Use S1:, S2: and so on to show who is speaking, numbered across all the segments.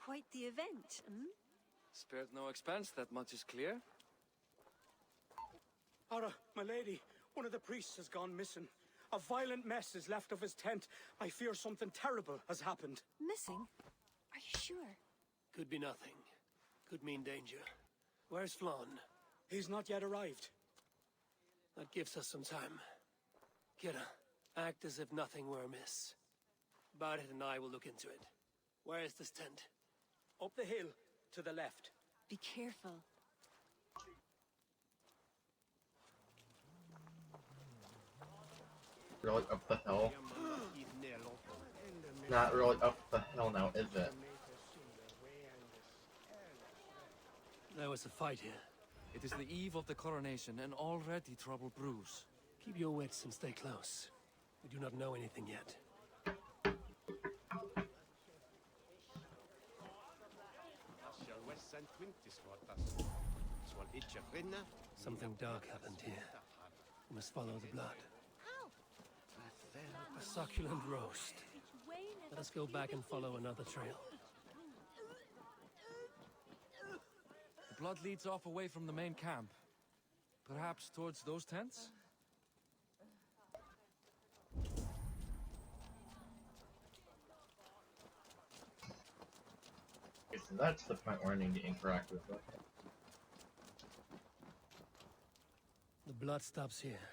S1: Quite the event, hmm?
S2: Spared no expense, that much is clear.
S3: Ara, my lady, one of the priests has gone missing. A violent mess is left of his tent. I fear something terrible has happened.
S1: Missing? Are you sure?
S4: Could be nothing. Could mean danger. Where's Flann?
S3: He's not yet arrived.
S4: That gives us some time. Kira, act as if nothing were amiss. Barret and I will look into it. Where is this tent?
S3: Up the hill, to the left.
S1: Be careful.
S5: Really up the hill? Not really up the hill now, is it?
S4: There was a fight here.
S2: It is the eve of the coronation, and already trouble brews.
S4: Keep your wits and stay close. We do not know anything yet. Something dark happened here. We must follow the blood. A succulent roast. Let us go back and follow another trail.
S2: The blood leads off away from the main camp. Perhaps towards those tents?
S5: Okay, so that's the point where I need to interact with it.
S4: The blood stops here.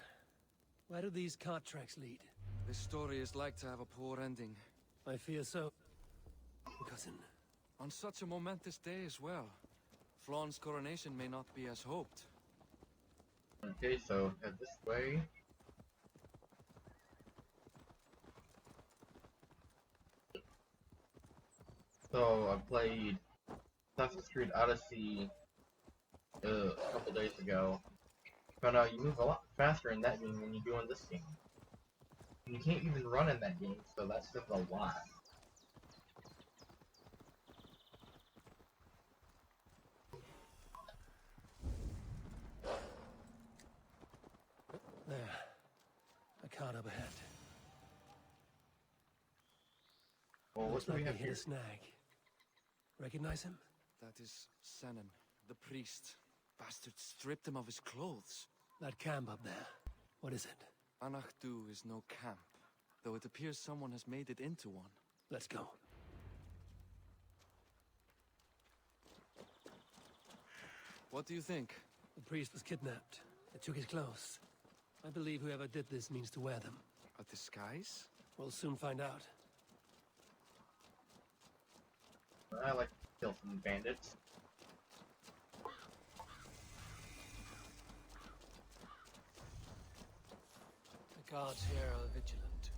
S4: Where do these cart tracks lead?
S2: This story is like to have a poor ending.
S4: I fear so. Cousin.
S2: On such a momentous day as well. Flann's coronation may not be as hoped.
S5: Okay, so head this way. So I played Assassin's Creed Odyssey a couple days ago. Found out you move a lot faster in that game than you do in this game. And you can't even run in that game, so that's just a lot.
S4: There. A cart up ahead.
S5: Well, what
S4: Looks
S5: do we
S4: like
S5: have
S4: we hit
S5: here?
S4: a snag. Recognize him?
S2: That is Sennen, the priest. Bastard stripped him of his clothes.
S4: That camp up there. What is it?
S2: Anachdu is no camp, though it appears someone has made it into one.
S4: Let's go.
S2: What do you think?
S4: The priest was kidnapped. They took his clothes. I believe whoever did this means to wear them.
S2: A disguise?
S4: We'll soon find out.
S5: I like to kill some bandits.
S4: The guards here are vigilant.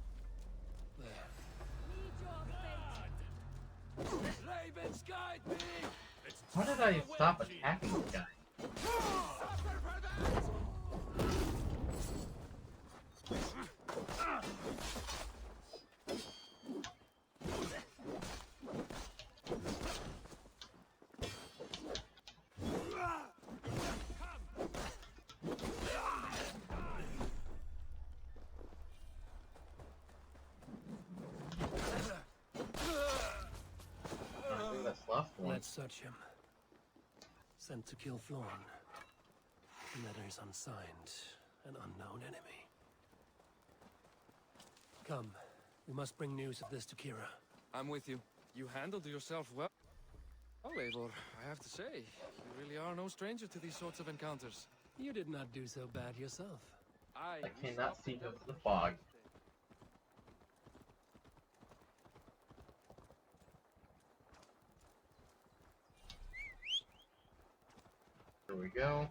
S4: There.
S2: Ravens guide me!
S5: How did I stop attacking the guy? I think that's left one.
S4: Let's search him. Sent to kill Flann. Letters unsigned. An unknown enemy. Come. We must bring news of this to Kira.
S2: I'm with you. You handled yourself well. Oh, Eivor, I have to say, you really are no stranger to these sorts of encounters.
S4: You did not do so bad yourself.
S5: I cannot see the fog. Here we go.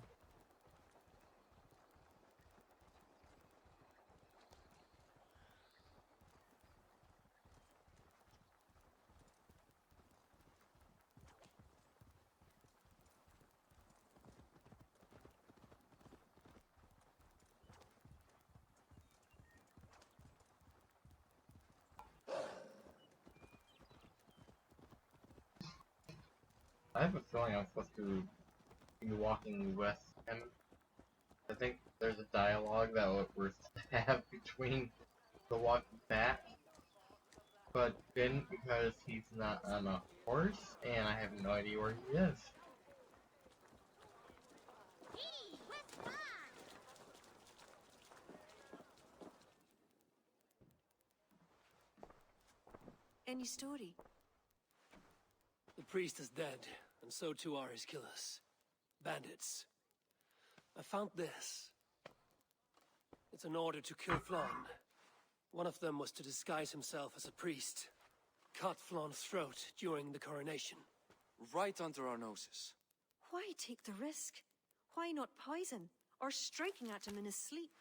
S5: I have a feeling I'm supposed to be walking with him. I think there's a dialogue that we're supposed to have between the walking back. but didn't because he's not on a horse, and I have no idea where he is.
S1: Any story?
S4: The priest is dead, and so too are his killers. Bandits. I found this. It's an order to kill Flan. One of them was to disguise himself as a priest. Cut Flan's throat during the coronation.
S2: Right under our noses.
S1: Why take the risk? Why not poison? Or striking at him in his sleep?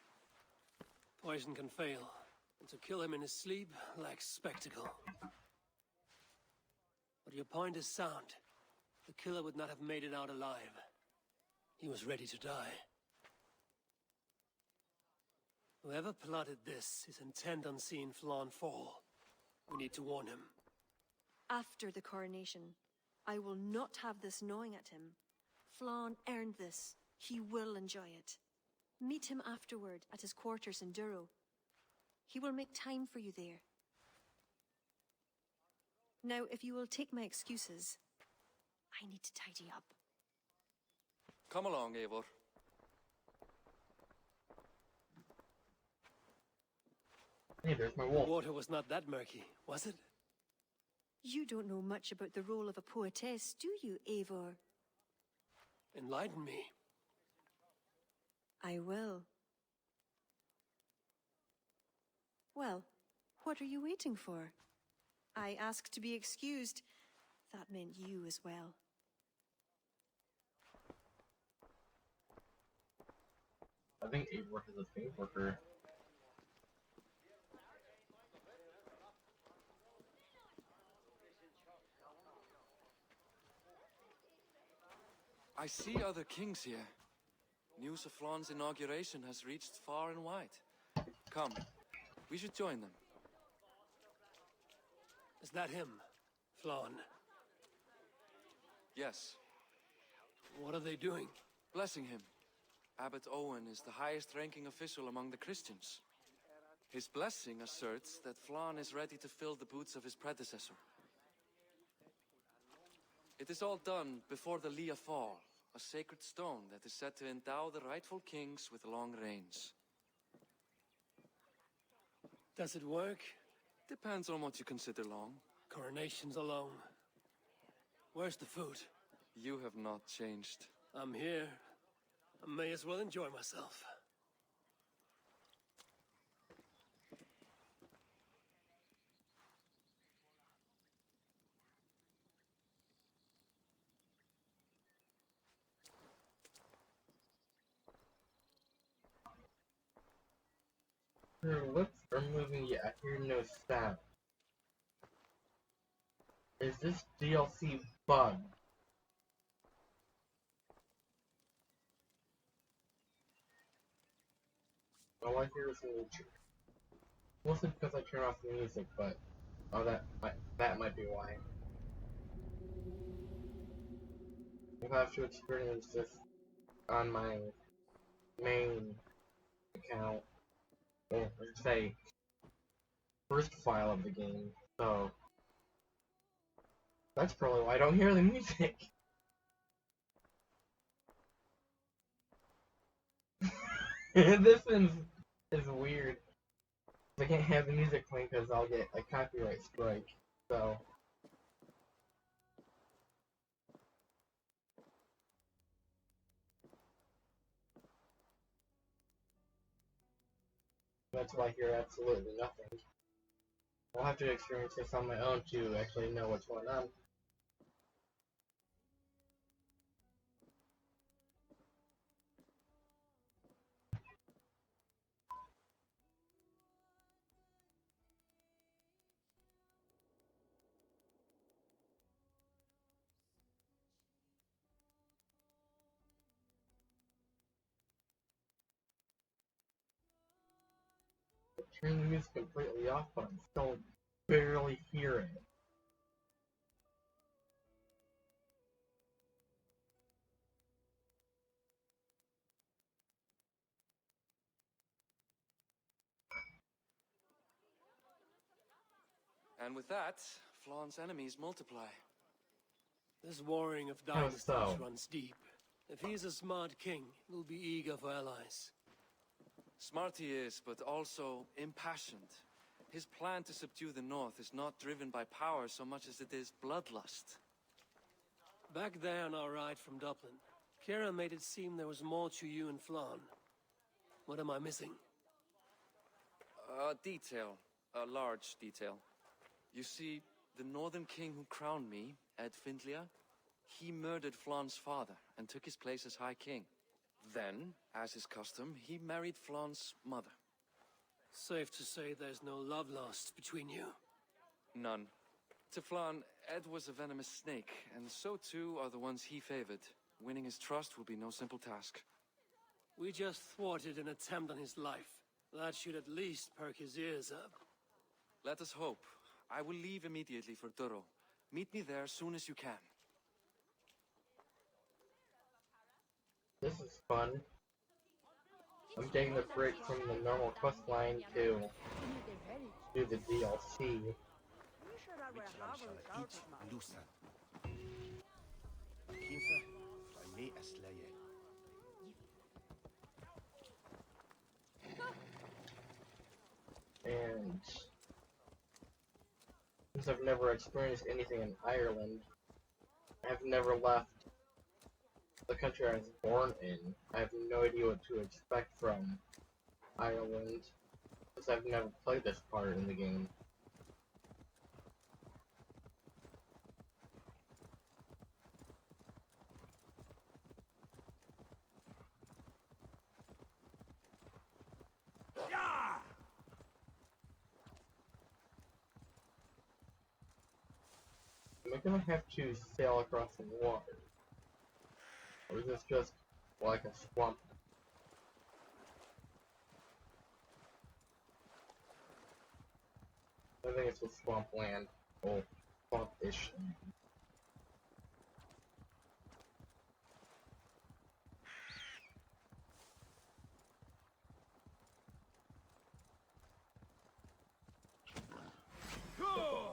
S4: Poison can fail, and to kill him in his sleep lacks spectacle. But your point is sound. The killer would not have made it out alive. He was ready to die. Whoever plotted this is intent on seeing Flan fall. We need to warn him.
S1: After the coronation, I will not have this gnawing at him. Flan earned this. He will enjoy it. Meet him afterward at his quarters in Duro. He will make time for you there. Now, if you will take my excuses, I need to tidy up.
S2: Come along, Eivor.
S5: Hey, there's my
S4: The
S5: wolf.
S4: water was not that murky, was it?
S1: You don't know much about the role of a poetess, do you, Eivor?
S4: Enlighten me.
S1: I will. Well, what are you waiting for? I asked to be excused. That meant you as well.
S5: I think Eivor has a thing for her.
S2: I see other kings here. News of Flan's inauguration has reached far and wide. Come, we should join them.
S4: Is that him? Flan?
S2: Yes,
S4: What are they doing?
S2: blessing him. Abbot Owen is the highest-ranking official among the Christians. His blessing asserts that Flan is ready to fill the boots of his predecessor. It is all done before the Lia Fall, a sacred stone that is said to endow the rightful kings with long reigns.
S4: Does it work?
S2: Depends on what you consider long.
S4: Coronations alone. Where's the food?
S2: You have not changed.
S4: I'm here. I may as well enjoy myself.
S5: Her lips are moving, yet I hear no sound. Is this DLC bug? All I hear is nature. Mostly because I turn off the music, but that might be why. I'll have to experience this on my main account, or say first file of the game. So that's probably why I don't hear the music. This is weird. I can't have the music playing because I'll get a copyright strike. So that's why I hear absolutely nothing. I'll have to experience this on my own to actually know what's going on. Turn the music completely off, but I'm still barely hearing it.
S2: And with that, Flaun's enemies multiply.
S4: This warring of
S5: How
S4: dynasties
S5: so?
S4: runs deep. If he's a smart king, he'll be eager for allies.
S2: Smart he is, but also impassioned. His plan to subdue the north is not driven by power so much as it is bloodlust.
S4: Back there on our ride from Dublin, Kira made it seem there was more to you and Flann. What am I missing?
S2: A detail. A large detail. You see, the northern king who crowned me, Ed Findlia, he murdered Flaun's father and took his place as High King. Then, as is custom, he married Flaun's mother.
S4: Safe to say there's no love lost between you.
S2: None. To Flaun, Ed was a venomous snake, and so too are the ones he favored. Winning his trust will be no simple task.
S4: We just thwarted an attempt on his life. That should at least perk his ears up.
S2: Let us hope. I will leave immediately for Duro. Meet me there as soon as you can.
S5: This is fun. I'm taking a break from the normal quest line to do the DLC. And since I've never experienced anything in Ireland, I've never left the country I was born in. I have no idea what to expect from Ireland, since I've never played this part in the game. Am I gonna have to sail across the water? Or is this just like a swamp? I think it's just swampland. Oh, swampish.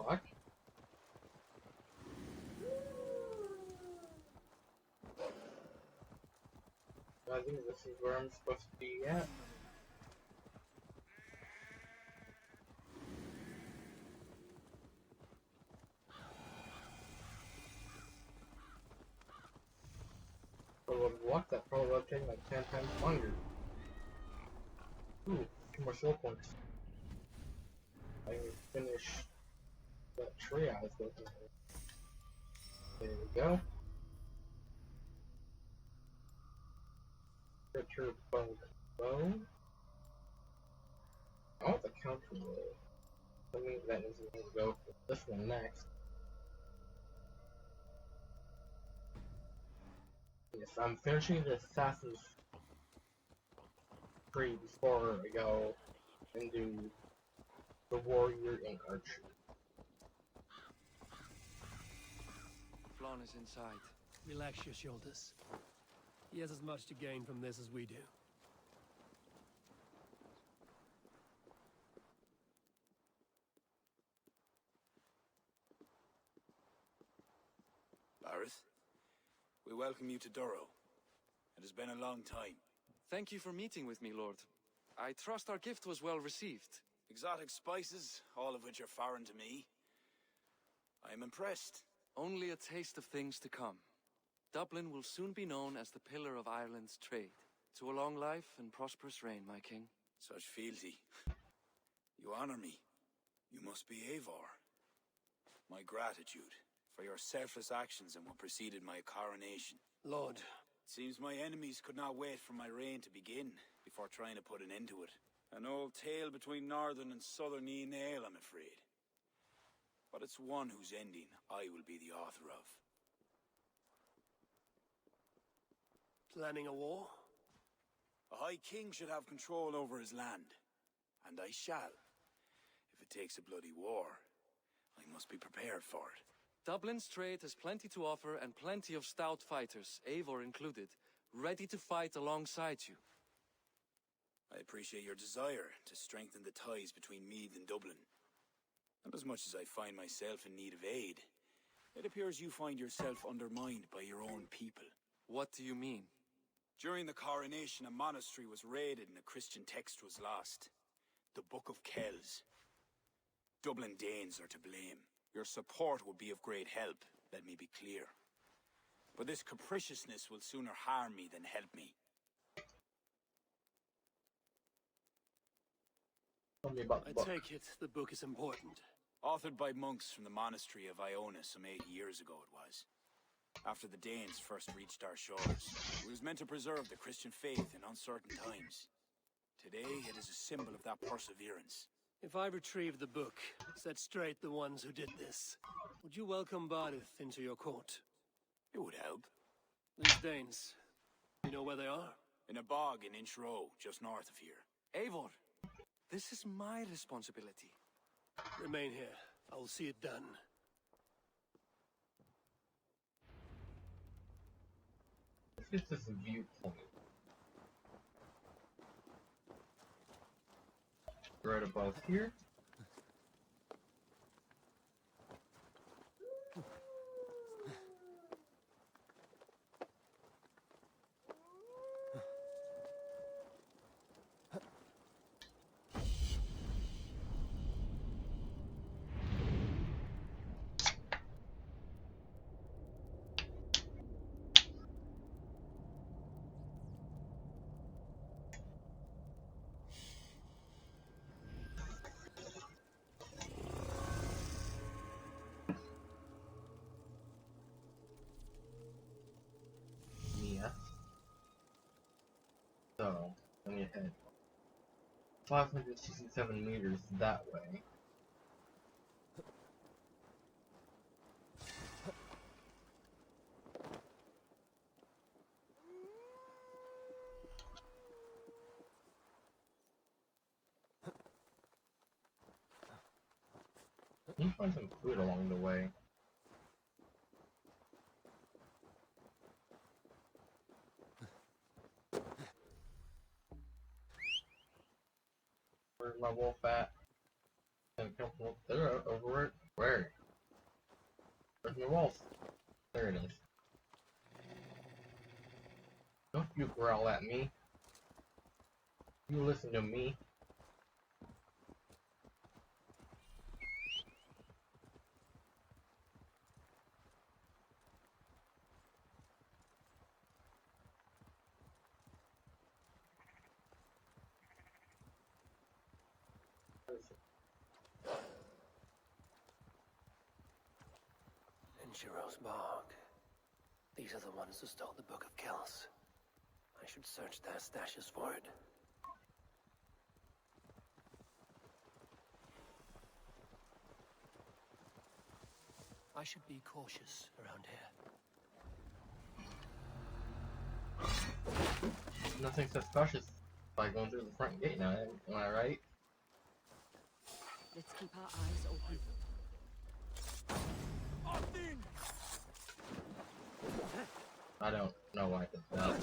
S5: What? I think this is where I'm supposed to be at. I would have walked that probably would have taken like 10 times longer. Ooh, 2 more soul points. I can finish that tree I was looking at. There we go. Richer bow. I want the counter roll. That means that means we're gonna go for this one next. Yes, I'm finishing the Assassin's Creed before I go and do the Warrior and Archer.
S2: Flaun is inside.
S4: Relax your shoulders. He has as much to gain from this as we do.
S6: Bareth, we welcome you to Duro. It has been a long time.
S2: Thank you for meeting with me, Lord. I trust our gift was well received.
S6: Exotic spices, all of which are foreign to me. I am impressed.
S2: Only a taste of things to come. Dublin will soon be known as the pillar of Ireland's trade. To a long life and prosperous reign, my king.
S6: Such fealty. You honor me. You must be Eivor. My gratitude for your selfless actions and what preceded my coronation.
S4: Lord,
S6: It seems my enemies could not wait for my reign to begin before trying to put an end to it. An old tale between northern and southern Nael, I'm afraid. But it's one whose ending I will be the author of.
S4: planning a war?
S6: A High King should have control over his land. And I shall. If it takes a bloody war, I must be prepared for it.
S2: Dublin's trade has plenty to offer and plenty of stout fighters, Eivor included, ready to fight alongside you.
S6: I appreciate your desire to strengthen the ties between Meath and Dublin. And as much as I find myself in need of aid, it appears you find yourself undermined by your own people.
S2: What do you mean?
S6: During the coronation, a monastery was raided and a Christian text was lost. The Book of Kells. Dublin Danes are to blame. Your support would be of great help, let me be clear. But this capriciousness will sooner harm me than help me.
S5: Tell me about the
S4: I
S5: book.
S4: take it the book is important.
S6: Authored by monks from the monastery of Iona some 80 years ago it was. After the Danes first reached our shores, it was meant to preserve the Christian faith in uncertain times. Today, it is a symbol of that perseverance.
S4: If I retrieve the book, set straight the ones who did this, would you welcome Baruth into your court?
S6: It would help.
S4: These Danes, you know where they are?
S6: In a bog in Inch Row, just north of here.
S2: Eivor, this is my responsibility.
S4: Remain here. I will see it done.
S5: Let's get this viewpoint. Right above here. Yeah. So, let me head 567 meters that way. Can you find some food along the way? Where's my wolf at? Can I come from up there over it? Where? Where's my wolf? There it is. Don't you growl at me. You listen to me.
S4: Inchiro's bog. These are the ones who stole the Book of Kells. I should search their stashes for it. I should be cautious around here.
S5: Nothing suspicious by going through the front gate now, am I right?
S1: Let's keep our eyes open.
S5: I don't know why I did that.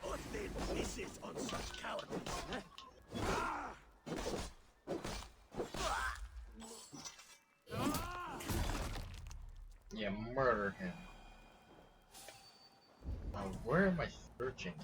S3: What then misses on such cowardice?
S5: Yeah, murder him. Now, where am I searching?